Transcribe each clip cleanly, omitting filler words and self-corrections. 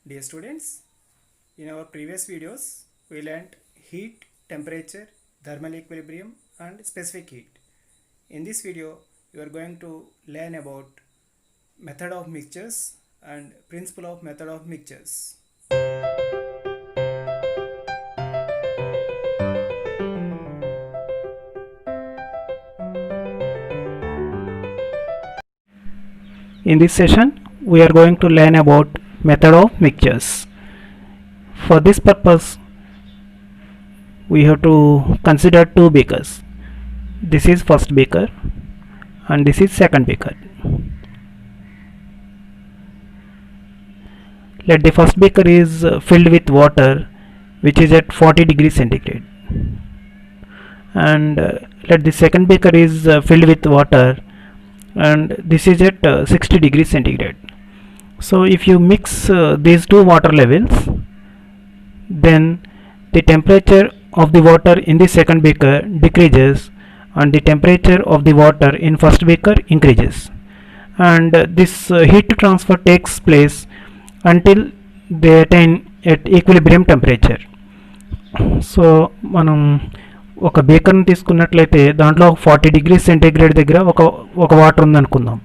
Dear students, in our previous videos, we learnt heat, temperature, thermal equilibrium and specific heat. In this video, you are going to learn about method of mixtures and principle of method of mixtures. In this session, we are going to learn about method of mixtures. For this purpose, we have to consider two beakers. This is first beaker and this is second beaker. Let the first beaker is filled with water which is at 40 degrees centigrade, and let the second beaker is filled with water and this is at 60 degrees centigrade. So if you mix these two water levels, then the temperature of the water in the second beaker decreases and the temperature of the water in first beaker increases, and this heat transfer takes place until they attain at equilibrium temperature. So మనం ఒక బేకర్ని తీసుకున్నట్లయితే దాంట్లో 40 degrees centigrade దగ్గర ఒక water ఉందనుకుందాం.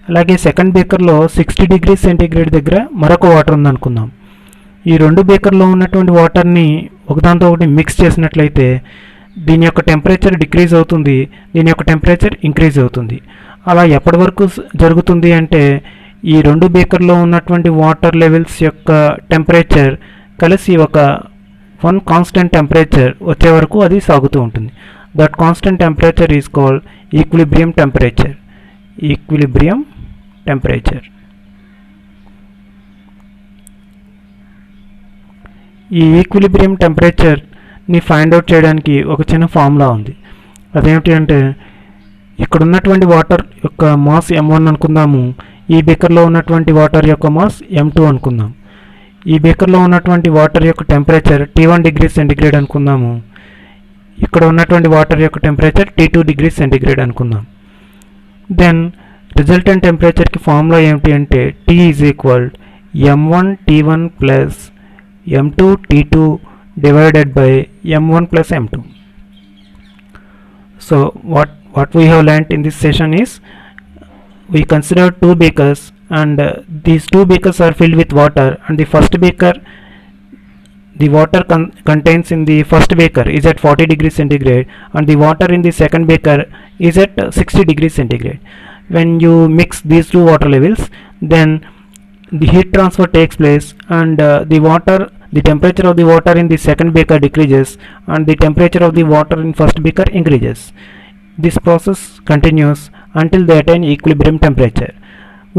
అలాగే second బేకర్లో 60 degrees centigrade దగ్గర మరొక వాటర్ ఉందనుకుందాం. ఈ రెండు బేకర్లో ఉన్నటువంటి వాటర్ని ఒకదాంతో ఒకటి మిక్స్ చేసినట్లయితే దీని యొక్క టెంపరేచర్ డిక్రీజ్ అవుతుంది, దీని యొక్క టెంపరేచర్ ఇంక్రీజ్ అవుతుంది. అలా ఎప్పటి వరకు జరుగుతుంది అంటే ఈ రెండు బేకర్లో ఉన్నటువంటి వాటర్ లెవెల్స్ యొక్క టెంపరేచర్ కలిసి ఒక వన్ కాన్స్టెంట్ టెంపరేచర్ వచ్చే వరకు అది సాగుతూ ఉంటుంది. That constant temperature is called equilibrium temperature. Equilibrium temperature. ఈ ఈక్విలిబ్రియం టెంపరేచర్ని ఫైండ్ అవుట్ చేయడానికి ఒక చిన్న ఫార్ములా ఉంది. అదేమిటి అంటే ఇక్కడ ఉన్నటువంటి వాటర్ యొక్క మాస్ m1 అనుకుందాము, ఈ బేకర్లో ఉన్నటువంటి వాటర్ యొక్క మాస్ m2 అనుకుందాం. ఈ బేకర్లో ఉన్నటువంటి వాటర్ యొక్క టెంపరేచర్ T1 డిగ్రీస్ సెంటిగ్రేడ్ అనుకుందాము, ఇక్కడ ఉన్నటువంటి వాటర్ యొక్క టెంపరేచర్ T2 డిగ్రీస్ సెంటిగ్రేడ్ అనుకుందాం. దెన్ రిజల్టెంట్ టెంపరేచర్కి ఫార్ములా ఏమిటి అంటే T is equal m1 T1 plus m2 T2 divided by m1 plus m2. So what we have learnt in this session is we consider two beakers and these two beakers are filled with water, and the first beaker, the water contains in the first beaker is at 40 degrees centigrade and the water in the second beaker is at 60 degrees centigrade. When you mix these two water levels, then the heat transfer takes place and the temperature of the water in the second beaker decreases and the temperature of the water in first beaker increases. This process continues until they attain equilibrium temperature.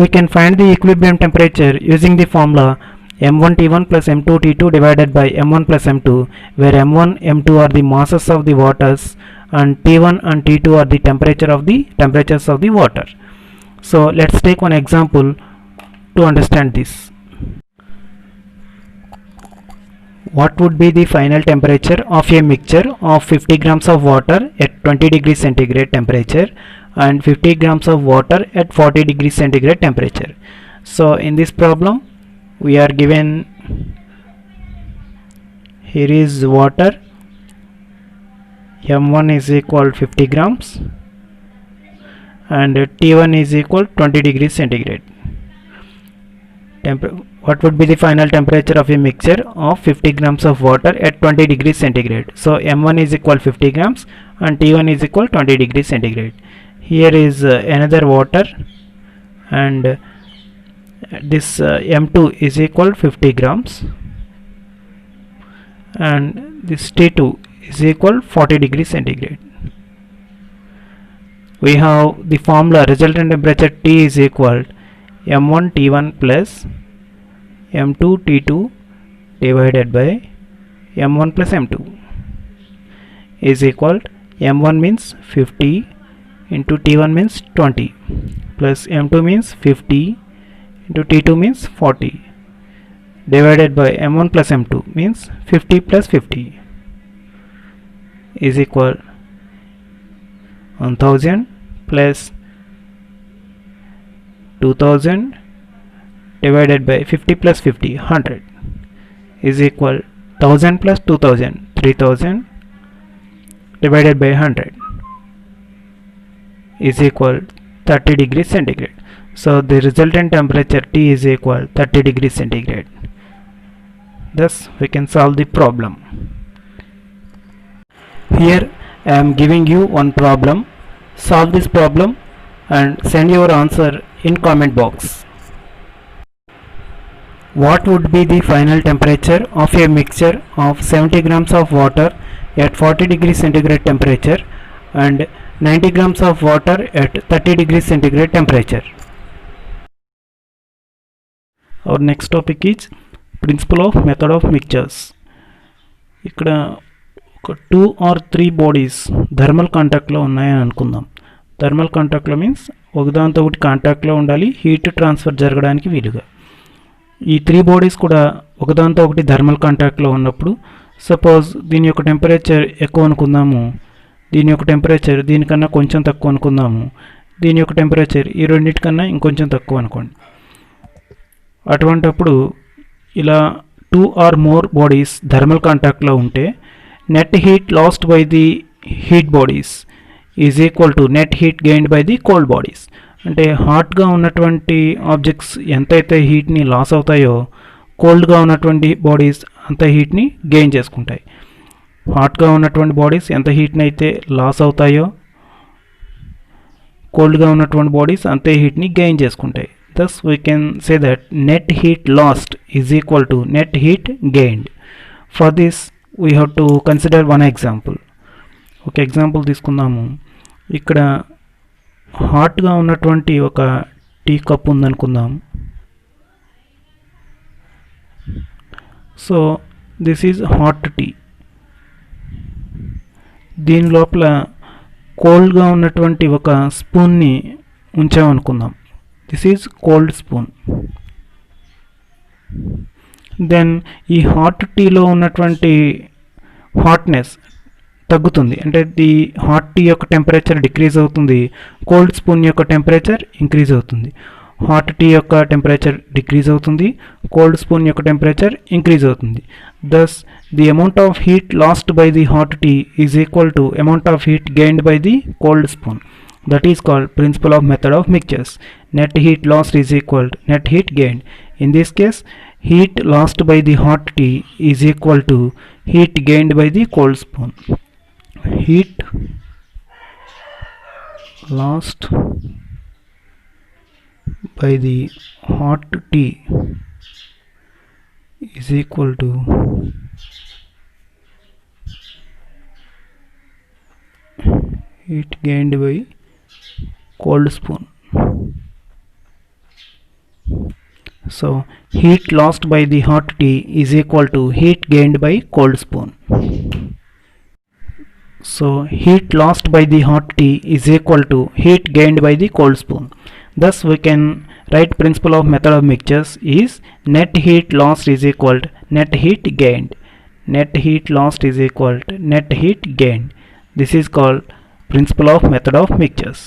We can find the equilibrium temperature using the formula m1 T1 plus m2 T2 divided by m1 plus m2, where m1 m2 are the masses of the waters and T1 and T2 are the temperatures of the water. So let's take one example to understand this. What would be the final temperature of a mixture of 50 grams of water at 20 degrees centigrade temperature and 50 grams of water at 40 degrees centigrade temperature? So in this problem we are given, here is water, m1 is equal 50 grams and T1 is equal 20 degrees centigrade. What would be the final temperature of a mixture of 50 grams of water at 20 degrees centigrade? So m1 is equal 50 grams and T1 is equal 20 degrees centigrade. Here is another water and this m2 is equal 50 grams and this T2 is equal 40 degrees centigrade. We have the formula resultant temperature T is equal m1 T1 plus m2 T2 divided by m1 plus m2 is equal m1 means 50 into T1 means 20 plus m2 means 50 into T2 means 40 divided by m1 plus m2 means 50 plus 50 is equal 1000 plus 2000 divided by 50 plus 50, 100 is equal 1000 plus 2000, 3000 divided by 100 is equal 30 degrees centigrade. So the resultant temperature T is equal 30 degrees centigrade. Thus we can solve the problem. Here I am giving you one problem. Solve this problem and send your answer in comment box. What would be the final temperature of a mixture of 70 grams of water at 40 degrees centigrade temperature and 90 grams of water at 30 degrees centigrade temperature? Our next topic is principle of method of mixtures. ఇక్కడ ఒక 2 or 3 bodies thermal కాంటాక్ట్లో ఉన్నాయని అనుకుందాం. Thermal కాంటాక్ట్లో means ఒకదాంతో ఒకటి కాంటాక్ట్లో ఉండాలి, heat transfer జరగడానికి వీలుగా. ఈ 3 బాడీస్ కూడా ఒకదాంతో ఒకటి థర్మల్ కాంటాక్ట్లో ఉన్నప్పుడు సపోజ్ దీని యొక్క టెంపరేచర్ ఎక్కువ అనుకుందాము, దీని యొక్క టెంపరేచర్ దీనికన్నా కొంచెం తక్కువ అనుకుందాము, దీని యొక్క టెంపరేచర్ ఈ రెండింటికన్నా ఇంకొంచెం తక్కువ అనుకోండి. అటువంటప్పుడు ఇలా 2 or more బాడీస్ థర్మల్ కాంటాక్ట్లో ఉంటే net heat last by the heat bodies is equal to net heat gained by the cold bodies. అంటే హాట్గా ఉన్నటువంటి ఆబ్జెక్ట్స్ ఎంతైతే హీట్ని లాస్ అవుతాయో కోల్డ్గా ఉన్నటువంటి బాడీస్ అంత హీట్ని గెయిన్ చేసుకుంటాయి. హాట్గా ఉన్నటువంటి బాడీస్ ఎంత హీట్ని అయితే లాస్ అవుతాయో కోల్డ్గా ఉన్నటువంటి బాడీస్ అంతే హీట్ని గెయిన్ చేసుకుంటాయి. Thus we can say that net heat lost is equal to net heat gained. For this we have to consider one example. ఒక ఎగ్జాంపుల్ తీసుకుందాము. ఇక్కడ హాట్గా ఉన్నటువంటి ఒక టీ కప్ ఉందనుకుందాం. So this is hot tea. దీని లోపల కోల్డ్గా ఉన్నటువంటి ఒక స్పూన్ని ఉంచామనుకుందాం. This is cold spoon. Then ఈ హాట్ టీలో ఉన్నటువంటి హాట్నెస్ తగ్గుతుంది, అంటే ది హాట్ టీ యొక్క టెంపరేచర్ డిక్రీజ్ అవుతుంది, కోల్డ్ స్పూన్ యొక్క టెంపరేచర్ ఇంక్రీజ్ అవుతుంది. హాట్ టీ యొక్క టెంపరేచర్ డిక్రీజ్ అవుతుంది, కోల్డ్ స్పూన్ యొక్క టెంపరేచర్ ఇంక్రీజ్ అవుతుంది. Thus the amount of heat lost by the hot tea is equal to amount of heat gained by the cold spoon. That is called principle of method of mixtures. Net heat lost is equal to net heat gained. In this case, heat lost by the hot tea is equal to heat gained by the cold spoon. Heat lost by the hot tea is equal to heat gained by cold spoon. So heat lost by the hot tea is equal to heat gained by cold spoon. So heat lost by the hot tea is equal to heat gained by the cold spoon. Thus we can write principle of method of mixtures is net heat lost is equal to net heat gained. Net heat lost is equal to net heat gained. This is called principle of method of mixtures.